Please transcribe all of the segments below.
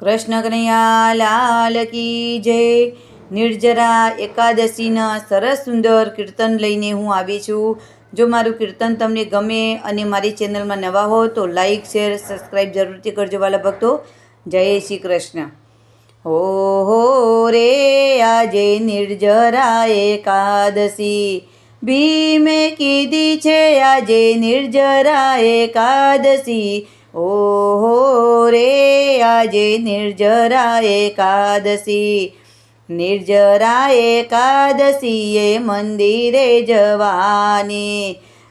કૃષ્ણ કનૈયા લાલ કી જય। નિર્જરા એકાદશીના સરસ સુંદર કીર્તન લઈને હું આવી છું। જો મારું કીર્તન તમને ગમે અને મારી ચેનલમાં નવા હો તો લાઈક શેર સબસ્ક્રાઈબ જરૂરથી કરજો વાલા ભક્તો। જય શ્રી કૃષ્ણ। હો રે આજે નિર્જરા એકાદશી, ભીમે કીધી છે આજે નિર્જરા એકાદશી। ઓહો રે આજે નિર્જરા એકાદશી, નિર્જરા એકાદશીએ મંદિરે જવાની,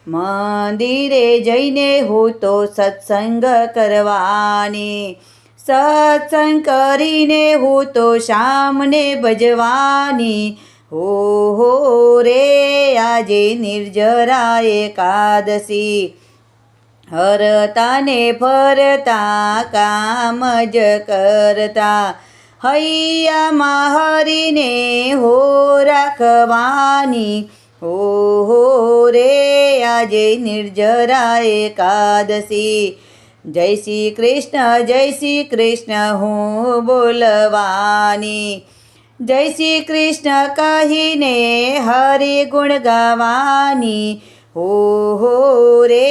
મંદિરે જઈને હું તો સત્સંગ કરવાની, સત્સંગ કરીને હું તો શ્યામને ભજવાની। હો રે આજે નિર્જરા એકાદશી, હરતા ને ફરતા કામ જ કરતા, હૈયામાં હરીને હો રાખવાની। હો રે આજે નિર્જરા એકાદશી, જય શ્રી કૃષ્ણ હું બોલવાની, જય શ્રી કૃષ્ણ કહીને હરિ ગુણ ગાવાની। હો રે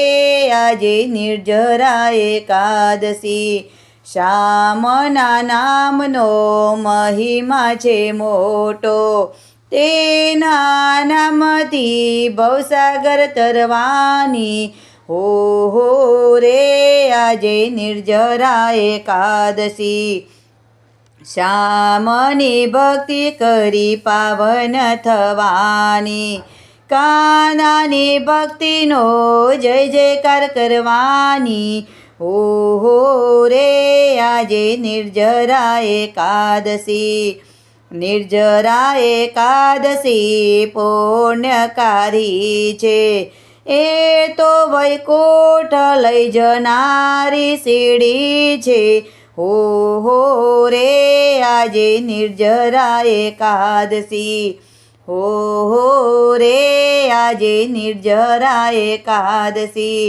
આજે નિર્જરા એકાદશી, શ્યામના નામનો મહિમા છે મોટો, તેના નામથી ભવસાગર તરવાની। હો રે આજે નિર્જરા એકાદશી, શ્યામની ભક્તિ કરી પાવન થવાની, કાનાની ભક્તિનો જય જયકાર કરવાની। હો રે આજે નિર્જરા એકાદશી, નિર્જરા એકાદશી પુણ્યકારી છે, એ તો વૈકુંઠ લઈ જનારી સીડી છે। હો રે આજે નિર્જરા એકાદશી, હો રે આજે નિર્જરા એકાદશી,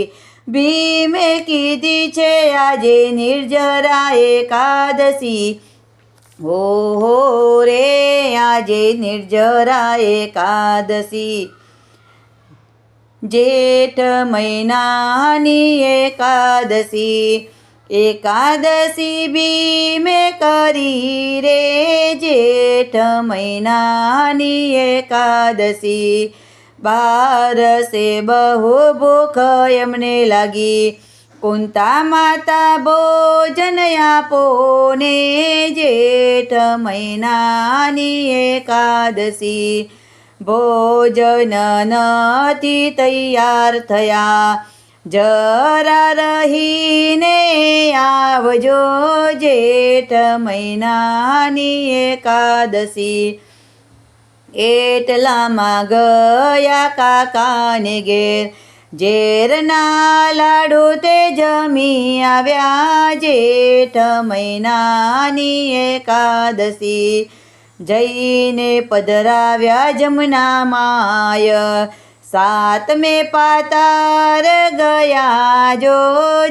ભીમે કીધી છે આજે નિર્જરા એકાદશી। હો રે આજે નિર્જરા એકાદશી, જેઠ મહિનાની એકાદશી, એકાદશી ભીમે કરી રે, જેઠ મહિનાની એકાદશી, બારસે બહુ ભૂખ એમને લાગી, કુંતા માતા ભોજન આપો ને, જેઠ મહિનાની એકાદશી, ભોજન નથી તૈયાર થયા, જરા રહીને આવજો, જેઠ મહિનાની એકાદશી। એટલામાં ગયા કાકાને ઘેર, ઝેરના લાડુ તે જમી આવ્યા, જેઠ મહિનાની એકાદશી, જઈને પધરાવ્યા જમના માય, સાતમે પાતાર ગયા જો,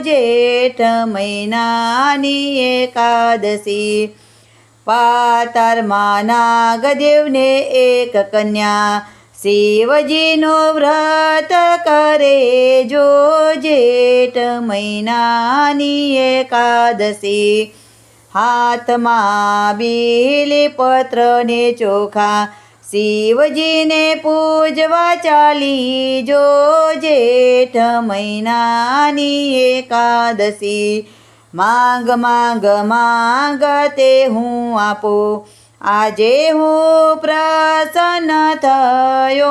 જેઠ મહિનાની એકાદશી, પાતારમાં નાગદેવને એક કન્યા, શિવજીનું વ્રત કરે જો, જેઠ મહિનાની એકાદશી, હાથમાં બીલીપત્ર ને ચોખા, શિવજીને પૂજવા ચાલી જો, જેઠ મહિનાની એકાદશી, માંગ માંગ માંગ તે હું આપું, આજે હું પ્રસન્ન થયો,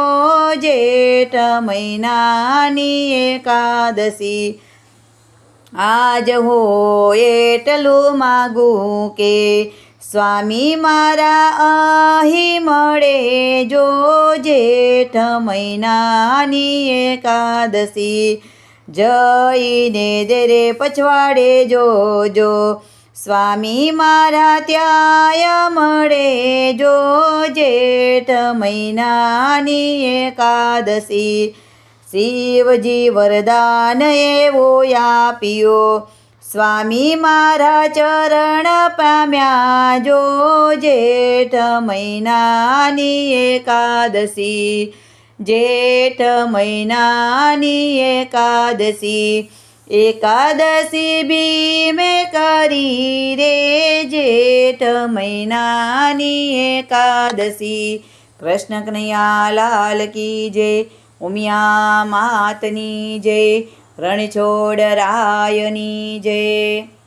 જેઠ મહિનાની એકાદશી, આજ હું એટલું માગું કે સ્વામી મારા અહીં મળે જો, જેઠ મહિનાની એકાદશી, જઈને દેરે પછવાડે જોજો, સ્વામી મારા ત્યાં મળે જો, જેઠ મહિનાની એકાદશી, શિવજી વરદાન એવો આપ્યો, સ્વામી મારા ચરણ પામ્યા જો જેઠ મહિનાની એકાદશી, જેઠ મહિનાની એકાદશી, એકાદશી બી મેં કરી રે જેઠ મહિનાની એકાદશી. કૃષ્ણ કનૈયા લાલ કી જય, ઉમિયા માતની જય, રણછોડ રાયની જય.